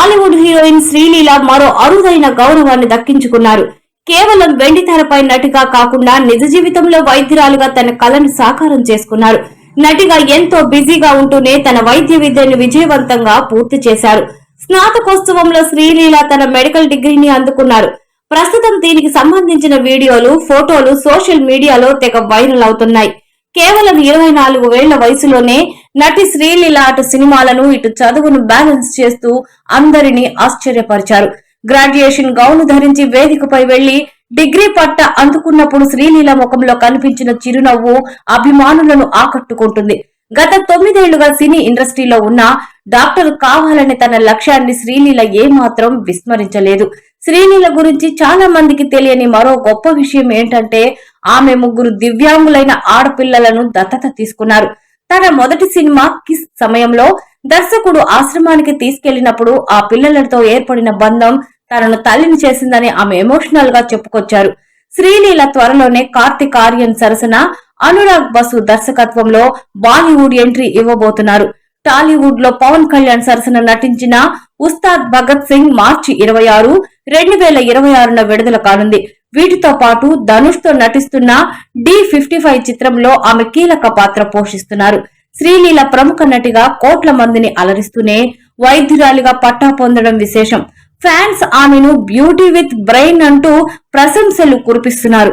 Bollywood heroine Sreeleela మరో అరుదైన గౌరవాన్ని దక్కించుకున్నారు. కేవలం వెండితెరపై నటిగా కాకుండా నిజ జీవితంలో వైద్యురాలుగా తన కళను సాకారం చేసుకున్నారు. నటిగా ఎంతో బిజీగా ఉంటూనే తన వైద్య విద్యను విజయవంతంగా పూర్తి చేశారు. స్నాతకోత్సవంలో శ్రీలీల తన మెడికల్ డిగ్రీని అందుకున్నారు. ప్రస్తుతం దీనికి సంబంధించిన వీడియోలు, ఫోటోలు సోషల్ మీడియాలో తెగ వైరల్ అవుతున్నాయి. కేవలం 24 ఏళ్ల వయసులోనే నటి శ్రీలీల అటు సినిమాలను ఇటు చదువును బ్యాలెన్స్ చేస్తూ అందరినీ ఆశ్చర్యపరిచారు. గ్రాడ్యుయేషన్ గౌను ధరించి వేదికపై వెళ్లి డిగ్రీ పట్ట అందుకున్నప్పుడు శ్రీలీల ముఖంలో కనిపించిన చిరునవ్వు అభిమానులను ఆకట్టుకుంటుంది. గత 9 ఏళ్లుగా సినీ ఇండస్ట్రీలో ఉన్న డాక్టర్ కావాలనే తన లక్ష్యాన్ని శ్రీలీల ఏమాత్రం విస్మరించలేదు. శ్రీలీల గురించి చాలా మందికి తెలియని మరో గొప్ప విషయం ఏంటంటే ఆమె 3 దివ్యాంగులైన ఆడపిల్లలను దత్తత తీసుకున్నారు. తన మొదటి సినిమా కిస్ సమయంలో దర్శకుడు ఆశ్రమానికి తీసుకెళ్లినప్పుడు ఆ పిల్లలతో ఏర్పడిన బంధం తనను తల్లిని చేసిందని ఆమె ఎమోషనల్ గా చెప్పుకొచ్చారు. శ్రీలీల త్వరలోనే కార్తిక్ ఆర్యన్ సరసన అనురాగ్ బసు దర్శకత్వంలో బాలీవుడ్ ఎంట్రీ ఇవ్వబోతున్నారు. టాలీవుడ్ లో పవన్ కళ్యాణ్ సరసన నటించిన ఉస్తాద్ భగత్ సింగ్ మార్చి 26, 2026న విడుదల కానుంది. వీటితో పాటు ధనుష్ తో నటిస్తున్న D55 చిత్రంలో ఆమె కీలక పాత్ర పోషిస్తున్నారు. శ్రీలీల ప్రముఖ నటిగా కోట్ల మందిని అలరిస్తూనే వైద్యురాలిగా పట్టా పొందడం విశేషం. ఫ్యాన్స్ ఆమెను బ్యూటీ విత్ బ్రెయిన్ అంటూ ప్రశంసలు కురిపిస్తున్నారు.